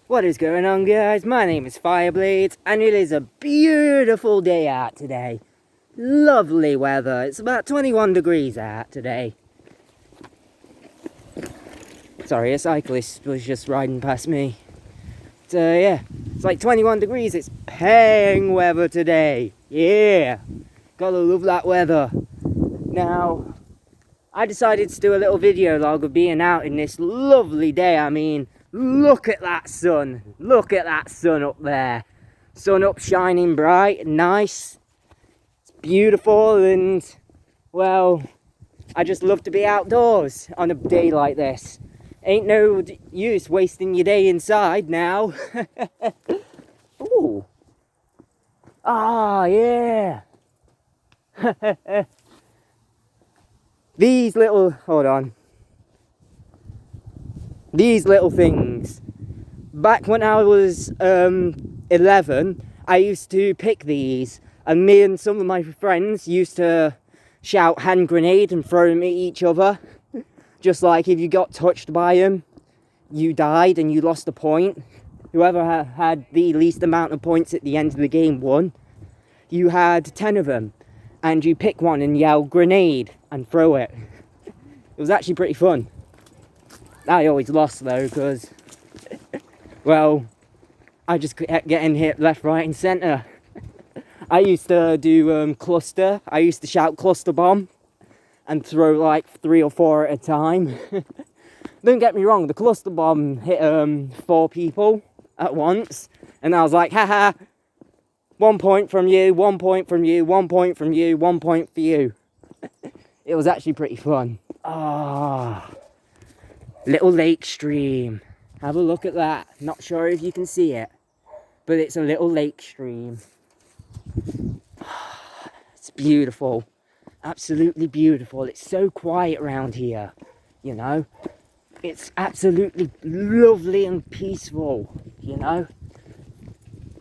What is going on, guys? My name is Fireblades, and it is a beautiful day out today. Lovely weather. It's about 21 degrees out today. Sorry, a cyclist was just riding past me. So yeah, it's like 21 degrees. It's paying weather today. Yeah, gotta love that weather. Now, I decided to do a little video log of being out in this lovely day. I mean, look at that sun. Look at that sun up there. Sun up shining bright and nice. It's beautiful and, well, I just love to be outdoors on a day like this. Ain't no use wasting your day inside now. Ooh. Ah, yeah. These little things. Back when I was 11, I used to pick these, and me and some of my friends used to shout hand grenade and throw them at each other. Just like if you got touched by them, you died and you lost a point. Whoever had the least amount of points at the end of the game won. You had 10 of them, and you pick one and yell grenade and throw it. It was actually pretty fun. I always lost though, because, well, I just kept getting hit left, right and centre. I used to do cluster. I used to shout cluster bomb and throw like 3 or 4 at a time. Don't get me wrong, the cluster bomb hit 4 people at once, and I was like, haha, 1 point from you, 1 point from you, 1 point from you, 1 point for you. It was actually pretty fun. Ah, little lake stream. Have a look at that. Not sure if you can see it, but it's a little lake stream. It's beautiful. Absolutely beautiful. It's so quiet around here, you know. It's absolutely lovely and peaceful, you know.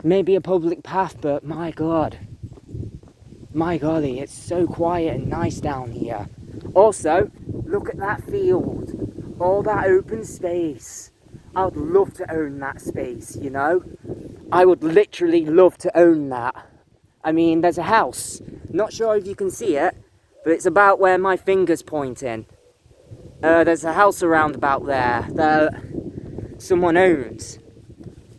Maybe a public path, but my God. My golly, it's so quiet and nice down here. Also, look at that field. All that open space. I would love to own that space, you know. I would literally love to own that. I mean, there's a house. Not sure if you can see it, but it's about where my finger's pointing. There's a house around about there that someone owns.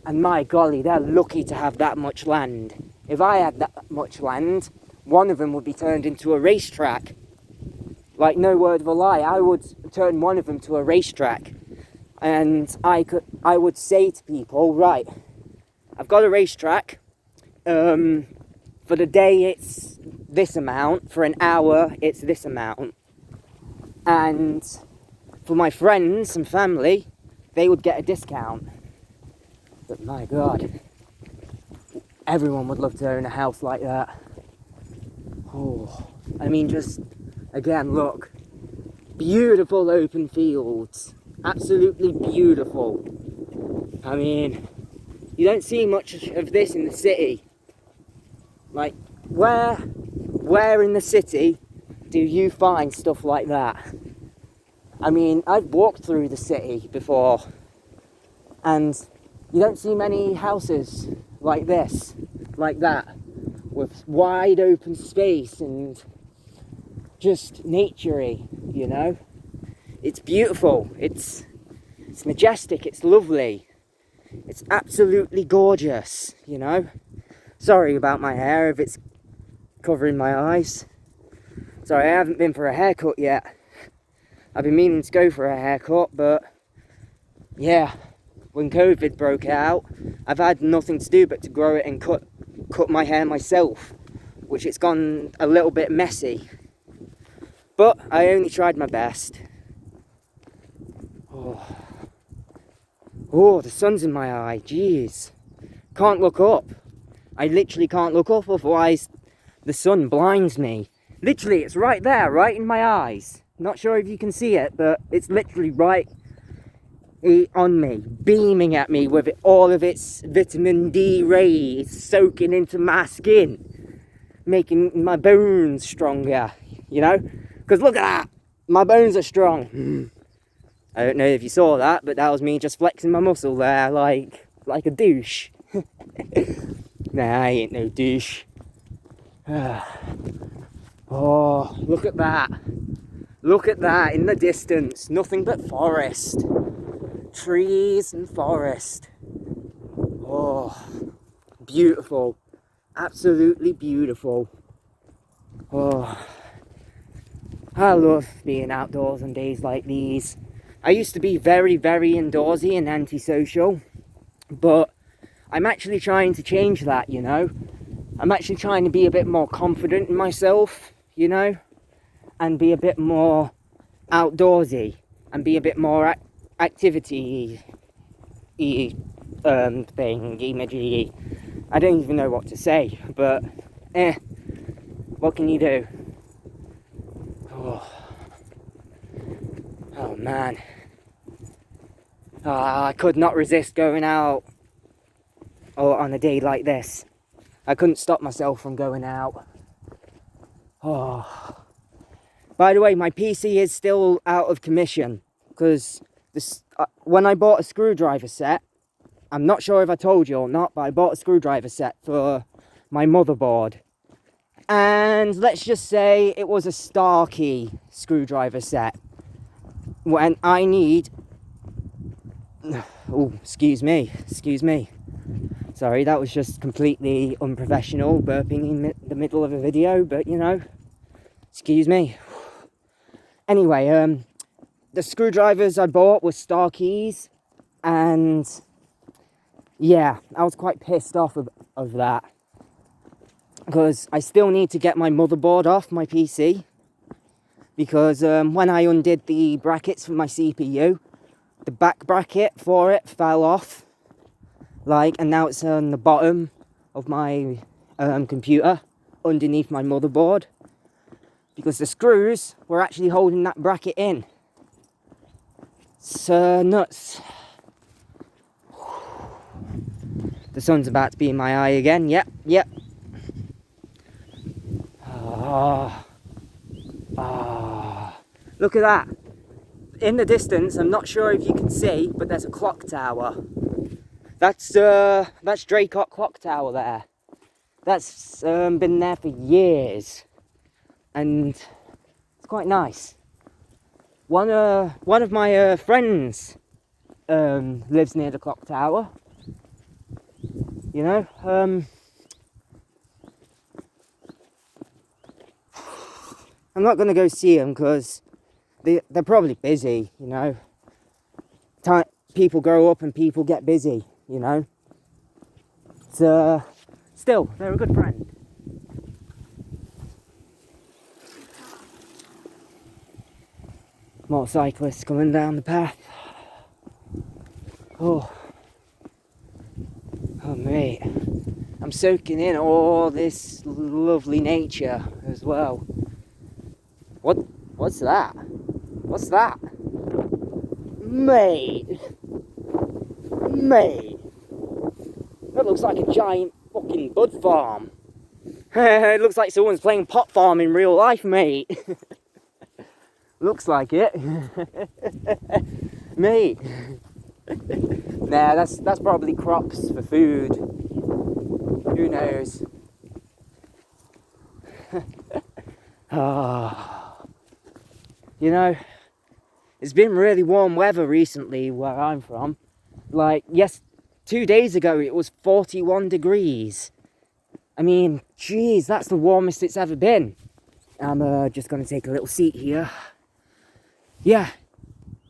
And my golly, they're lucky to have that much land. If I had that much land, one of them would be turned into a racetrack. Like, no word of a lie, I would turn one of them to a racetrack. And I would say to people, right, I've got a racetrack. For the day it's this amount, for an hour it's this amount. And for my friends and family, they would get a discount. But my God, everyone would love to own a house like that. Oh, I mean, just, again, look. Beautiful open fields. Absolutely beautiful. I mean, you don't see much of this in the city. Like, where in the city do you find stuff like that? I mean, I've walked through the city before, and you don't see many houses like this, like that, with wide open space and just nature-y, you know? It's beautiful, it's majestic, it's lovely, it's absolutely gorgeous, you know? Sorry about my hair if it's covering my eyes. Sorry, I haven't been for a haircut yet. I've been meaning to go for a haircut, but yeah, when COVID broke out, I've had nothing to do but to grow it and cut my hair myself, which it's gone a little bit messy. But I only tried my best. Oh, the sun's in my eye, jeez. Can't look up. I literally can't look up, otherwise the sun blinds me. Literally, it's right there, right in my eyes. Not sure if you can see it, but it's literally right on me, beaming at me with all of its vitamin D rays soaking into my skin, making my bones stronger, you know? Because look at that, my bones are strong. I don't know if you saw that, but that was me just flexing my muscle there, like like a douche. Nah, I ain't no douche. Oh, look at that. Look at that in the distance. Nothing but forest. Trees and forest. Oh, beautiful. Absolutely beautiful. Oh, I love being outdoors on days like these. I used to be very, very indoorsy and antisocial, but I'm actually trying to change that, you know. I'm actually trying to be a bit more confident in myself, you know, and be a bit more outdoorsy and be a bit more activity imagey. I don't even know what to say, but what can you do? Oh man. I could not resist going out on a day like this. I couldn't stop myself from going out. Oh. By the way, my PC is still out of commission because when I bought a screwdriver set, I'm not sure if I told you or not, but I bought a screwdriver set for my motherboard. And let's just say it was a star key screwdriver set. When I need... Oh, excuse me. Sorry, that was just completely unprofessional, burping in the middle of a video, but you know, excuse me. Anyway, the screwdrivers I bought were star keys, and yeah, I was quite pissed off of that. Because I still need to get my motherboard off my PC. Because when I undid the brackets for my CPU, the back bracket for it fell off. And now it's on the bottom of my computer, underneath my motherboard. Because the screws were actually holding that bracket in. It's nuts. The sun's about to be in my eye again. Yep. Look at that. In the distance, I'm not sure if you can see, but there's a clock tower. That's Draycott Clock Tower there. That's been there for years. And it's quite nice. One of my friends lives near the clock tower. You know, I'm not going to go see them because they're probably busy, you know. People grow up and people get busy, you know. Still, they're a good friend. Motorcyclists coming down the path. Oh mate, I'm soaking in all this lovely nature as well. What's that? Mate, that looks like a giant fucking bud farm. It looks like someone's playing pot farm in real life, mate. Looks like it. Mate. Nah, that's probably crops for food. Who knows? You know, it's been really warm weather recently where I'm from. 2 days ago it was 41 degrees. I mean, geez, that's the warmest it's ever been. I'm just going to take a little seat here. Yeah,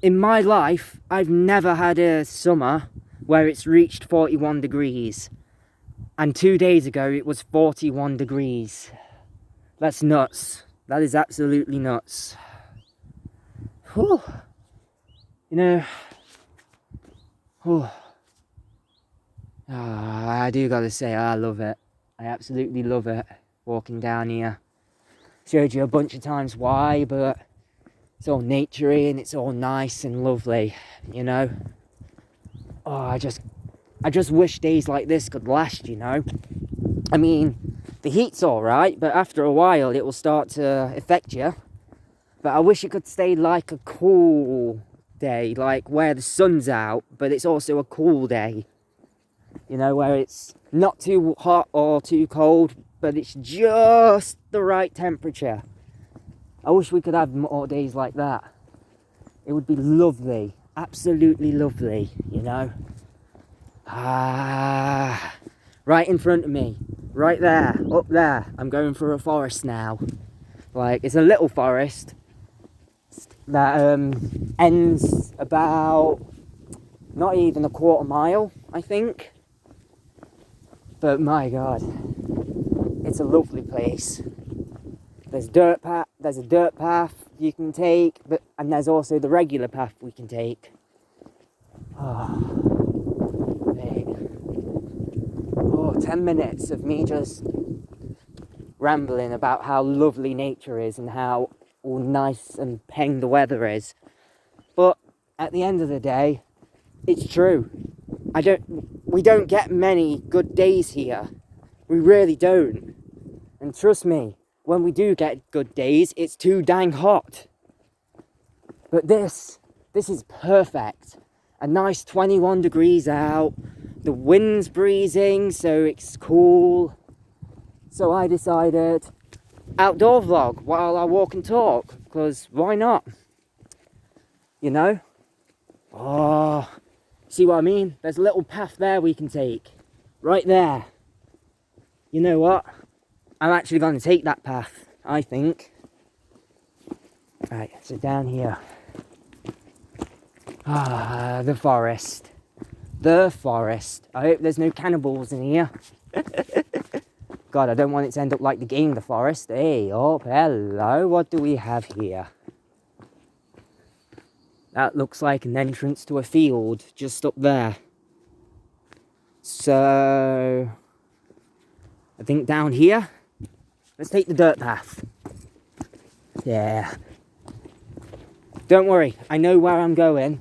in my life, I've never had a summer where it's reached 41 degrees. And 2 days ago, it was 41 degrees. That's nuts. That is absolutely nuts. Whew. You know, I do gotta say, I love it. I absolutely love it, walking down here. Showed you a bunch of times why, but it's all naturey and it's all nice and lovely, you know. Oh, I just wish days like this could last, you know. I mean, the heat's alright, but after a while it will start to affect you. But I wish it could stay like a cool day, like where the sun's out, but it's also a cool day. You know, where it's not too hot or too cold, but it's just the right temperature. I wish we could have more days like that. It would be lovely, absolutely lovely, you know. Right in front of me, right there, up there. I'm going through a forest now. Like, it's a little forest that ends about not even a quarter mile, I think. But my God, it's a lovely place. There's a dirt path you can take, and there's also the regular path we can take. Mate. 10 minutes of me just rambling about how lovely nature is and how all nice and peng the weather is. But at the end of the day, it's true. We don't get many good days here. We really don't. And trust me, when we do get good days, it's too dang hot. But this is perfect. A nice 21 degrees out. The wind's breezing, so it's cool. So I decided, outdoor vlog while I walk and talk, because why not? You know? Oh, see what I mean? There's a little path there we can take. Right there. You know what? I'm actually going to take that path, I think. Right, so down here. The forest. The forest. I hope there's no cannibals in here. God, I don't want it to end up like the game, The Forest. Hey, oh, hello. What do we have here? That looks like an entrance to a field just up there. So, I think down here, let's take the dirt path. Yeah. Don't worry, I know where I'm going,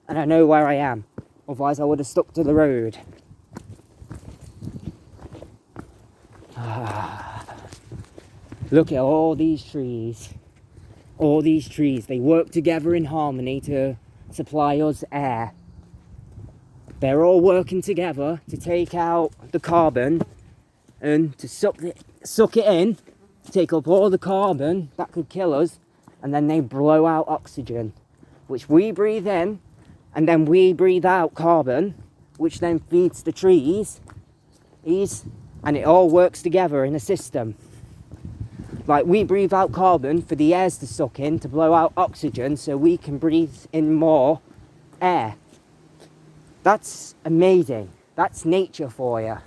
and I know where I am. Otherwise, I would have stuck to the road. Look at all these trees. All these trees, they work together in harmony to supply us air. They're all working together to take out the carbon and to suck it in, take up all the carbon that could kill us, and then they blow out oxygen, which we breathe in, and then we breathe out carbon, which then feeds the trees, and it all works together in a system. Like, we breathe out carbon for the airs to suck in, to blow out oxygen, so we can breathe in more air. That's amazing. That's nature for you.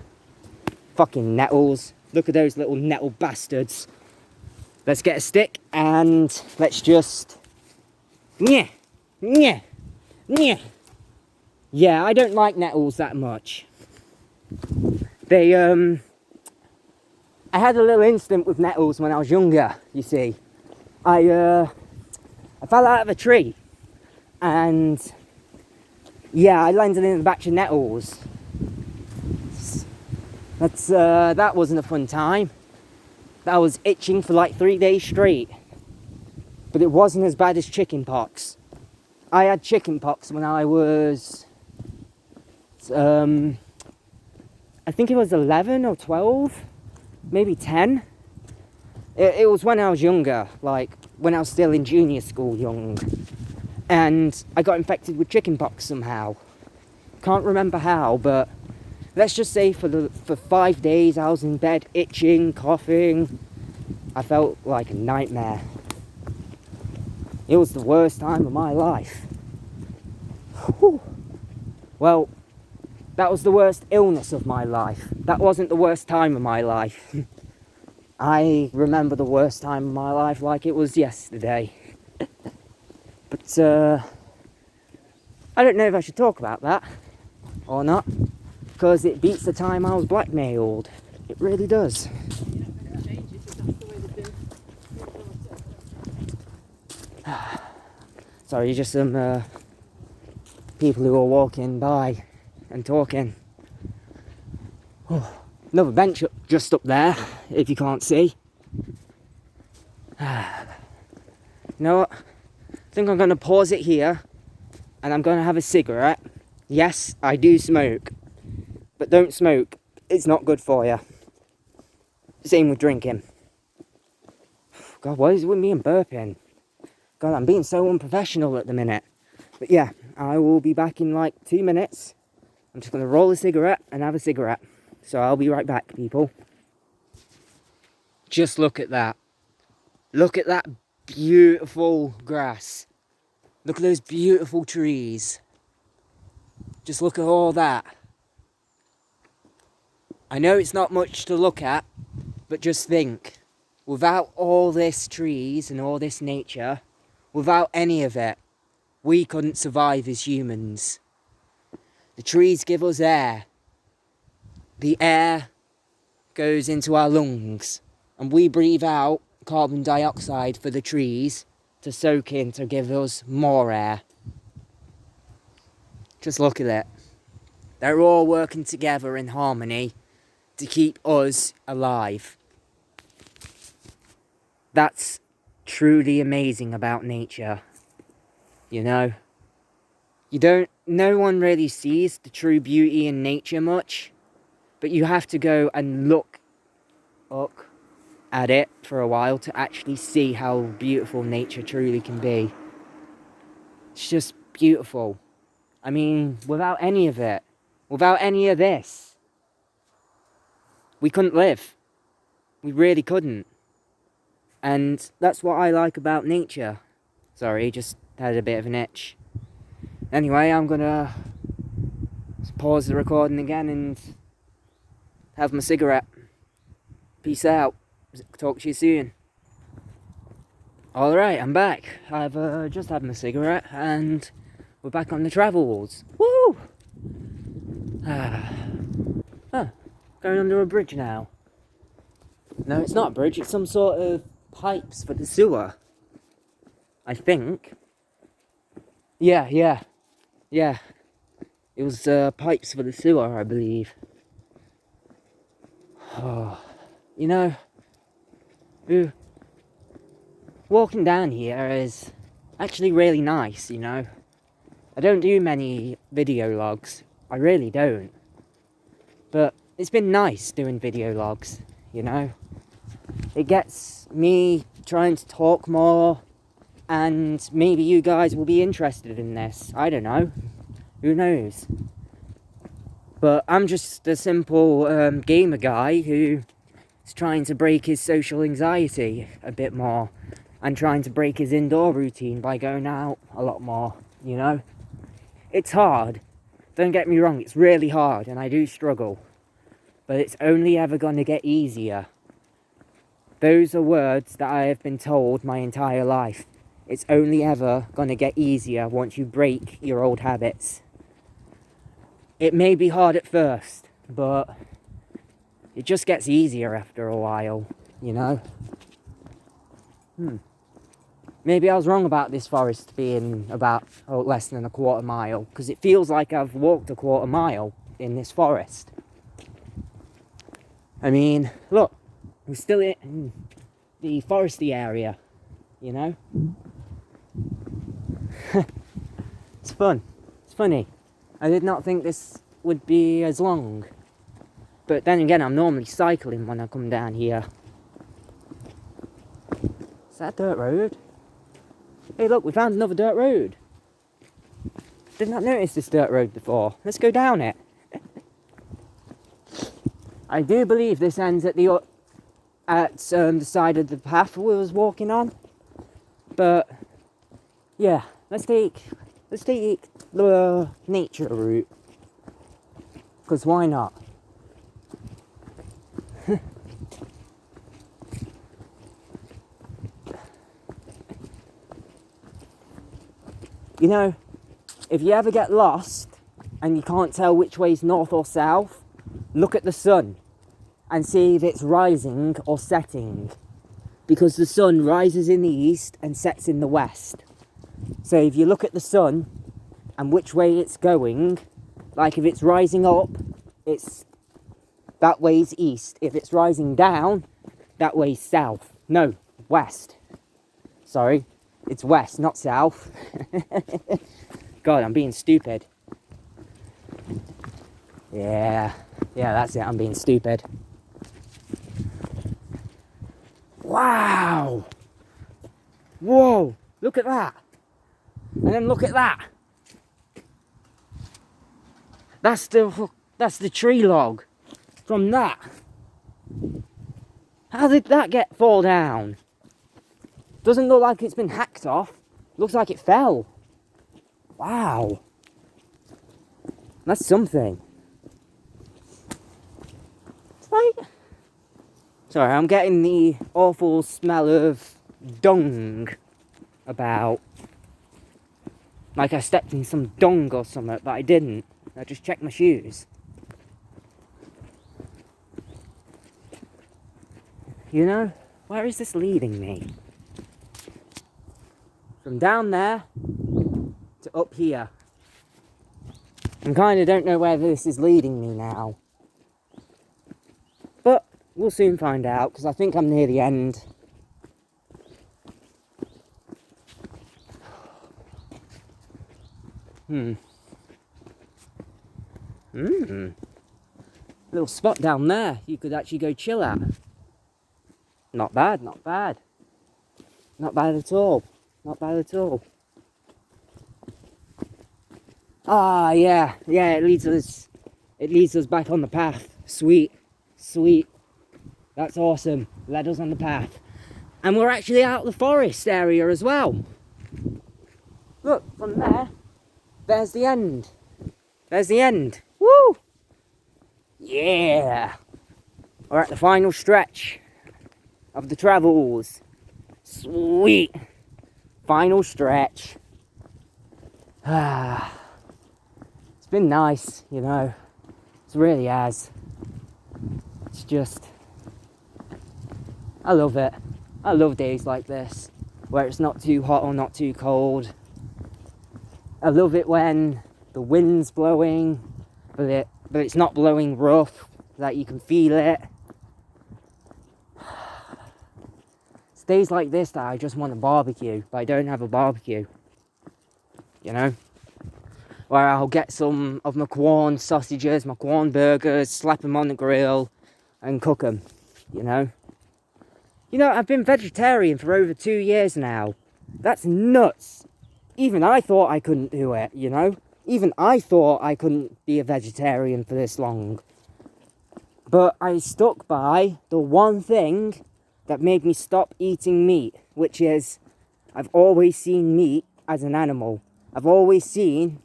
Fucking nettles. Look at those little nettle bastards. Let's get a stick and let's just... Yeah, I don't like nettles that much. I had a little incident with nettles when I was younger, you see. I fell out of a tree and I landed in a batch of nettles. That wasn't a fun time. I was itching for like 3 days straight. But it wasn't as bad as chicken pox. I had chicken pox when I was, I think it was 11 or 12, maybe 10. It was when I was younger, like when I was still in junior school young. And I got infected with chicken pox somehow. Can't remember how, but let's just say for 5 days I was in bed itching, coughing. I felt like a nightmare. It was the worst time of my life. Whew. Well, that was the worst illness of my life. That wasn't the worst time of my life. I remember the worst time of my life like it was yesterday. But, I don't know if I should talk about that or not, because it beats the time I was blackmailed. It really does. Sorry, just some people who are walking by and talking. Oh, another bench just up there, if you can't see. You know what? I think I'm going to pause it here and I'm going to have a cigarette. Yes, I do smoke. But But don't smoke. It's not good for you. Same with drinking. God, what is it with me and burping? God, I'm being so unprofessional at the minute. But yeah, I will be back in like 2 minutes. I'm just going to roll a cigarette and have a cigarette. So I'll be right back, people. Just look at that. Look at that beautiful grass. Look at those beautiful trees. Just look at all that. I know it's not much to look at, but just think. Without all this trees and all this nature, without any of it, we couldn't survive as humans. The trees give us air. The air goes into our lungs, and we breathe out carbon dioxide for the trees to soak in to give us more air. Just look at it. They're all working together in harmony to keep us alive. That's truly amazing about nature. You know? No one really sees the true beauty in nature much, but you have to go and look at it for a while to actually see how beautiful nature truly can be. It's just beautiful. I mean, without any of it, without any of this, we couldn't live. We really couldn't. And that's what I like about nature. Sorry, just had a bit of an itch. Anyway, I'm gonna pause the recording again and have my cigarette. Peace out. Talk to you soon. Alright, I'm back. I've just had my cigarette and we're back on the travels. Woo! Going under a bridge now. No, it's not a bridge, it's some sort of pipes for the sewer. I think. Yeah. It was pipes for the sewer, I believe. Oh, you know, walking down here is actually really nice, you know. I don't do many video logs. I really don't. But it's been nice doing video logs, you know. It gets me trying to talk more, and maybe you guys will be interested in this. I don't know. Who knows? But I'm just a simple gamer guy who is trying to break his social anxiety a bit more and trying to break his indoor routine by going out a lot more, you know? It's hard. Don't get me wrong, it's really hard and I do struggle. But it's only ever going to get easier. Those are words that I have been told my entire life. It's only ever going to get easier once you break your old habits. It may be hard at first, but it just gets easier after a while, you know? Maybe I was wrong about this forest being about less than a quarter mile, because it feels like I've walked a quarter mile in this forest. I mean, look, we're still in the foresty area, you know? It's fun. It's funny. I did not think this would be as long. But then again, I'm normally cycling when I come down here. Is that a dirt road? Hey look, we found another dirt road. Did not notice this dirt road before. Let's go down it. I do believe this ends at the side of the path we was walking on. But yeah, let's take the nature route. Because why not? You know, if you ever get lost and you can't tell which way's north or south, look at the sun and see if it's rising or setting. Because the sun rises in the east and sets in the west. So if you look at the sun and which way it's going, like if it's rising up, that way's east. If it's rising down, that way's south. No, west. Sorry, it's west, not south. God, I'm being stupid. Yeah. Yeah, that's it, I'm being stupid. Wow! Whoa! Look at that! And then look at that! That's the tree log from that. How did that fall down? Doesn't look like it's been hacked off. Looks like it fell. Wow. That's something. It's like... Sorry, I'm getting the awful smell of dung about. Like I stepped in some dung or something, but I didn't. I just checked my shoes. You know, where is this leading me? From down there to up here. I kind of don't know where this is leading me now. But we'll soon find out, because I think I'm near the end. Little spot down there you could actually go chill at. Not bad, not bad. Not bad at all. Not bad at all. Ah, yeah, it leads us back on the path. Sweet, sweet. That's awesome. Led us on the path. And we're actually out of the forest area as well. Look, from there, there's the end. There's the end. Woo! Yeah! We're at the final stretch of the travels. Sweet! Final stretch. Ah. It's been nice, you know. It really has. It's just... I love it. I love days like this, where it's not too hot or not too cold. I love it when the wind's blowing, but it's not blowing rough, that you can feel it. It's days like this that I just want a barbecue, but I don't have a barbecue. You know? Where I'll get some of my Quorn sausages, my Quorn burgers, slap them on the grill and cook them, you know? You know, I've been vegetarian for over 2 years now. That's nuts. Even I thought I couldn't do it, you know? Even I thought I couldn't be a vegetarian for this long. But I stuck by the one thing that made me stop eating meat, which is I've always seen meat as an animal. I've always seen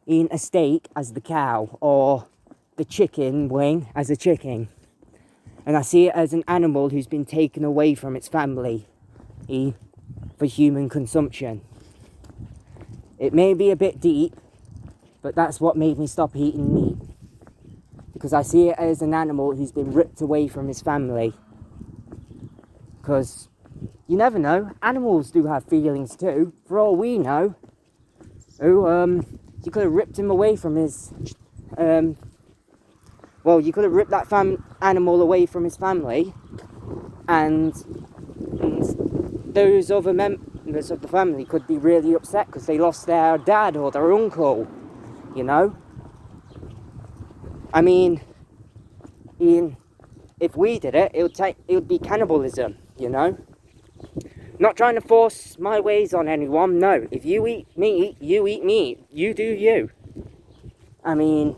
a steak as the cow, or the chicken wing as a chicken. And I see it as an animal who's been taken away from its family for human consumption. It may be a bit deep, but that's what made me stop eating meat. Because I see it as an animal who's been ripped away from his family. Because you never know, animals do have feelings too. For all we know, you could have ripped him away from his... you could have ripped that animal away from his family, and those other members of the family could be really upset because they lost their dad or their uncle, you know? I mean, if we did it, it would be cannibalism, you know? Not trying to force my ways on anyone, no. If you eat meat, you eat meat. You do you. I mean,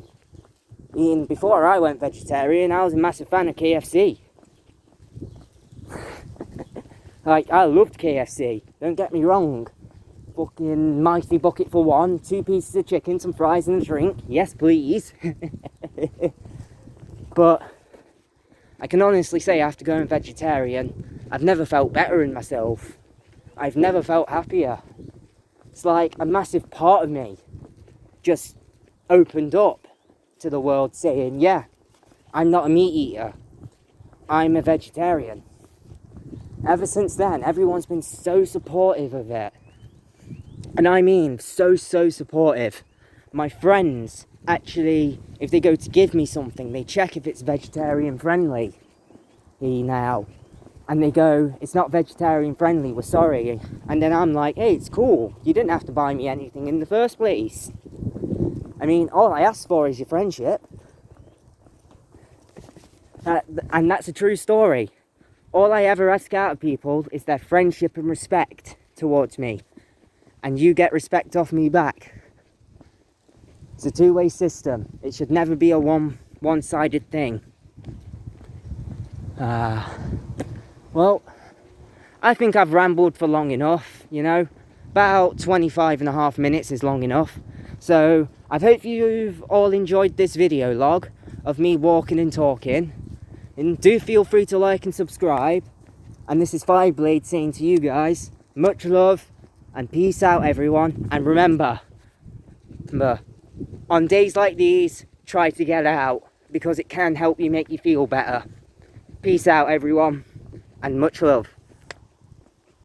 before I went vegetarian, I was a massive fan of KFC. Like, I loved KFC. Don't get me wrong. Fucking mighty bucket for one, 2 pieces of chicken, some fries and a drink. Yes, please. But I can honestly say after going vegetarian, I've never felt better in myself. I've never felt happier. It's like a massive part of me just opened up to the world saying, yeah, I'm not a meat eater. I'm a vegetarian. Ever since then, everyone's been so supportive of it. And I mean, so supportive. My friends, actually, if they go to give me something, they check if it's vegetarian friendly now. And they go, it's not vegetarian friendly, we're sorry. And then I'm like, hey, it's cool. You didn't have to buy me anything in the first place. I mean, all I asked for is your friendship. And that's a true story. All I ever ask out of people is their friendship and respect towards me. And you get respect off me back. It's a two-way system. It should never be a one-sided thing. Well, I think I've rambled for long enough, you know. About 25.5 minutes is long enough. So I hope you've all enjoyed this video log of me walking and talking. And do feel free to like and subscribe. And this is Fireblade saying to you guys, much love and peace out, everyone. And remember, on days like these, try to get out, because it can help you make you feel better. Peace out, everyone, and much love.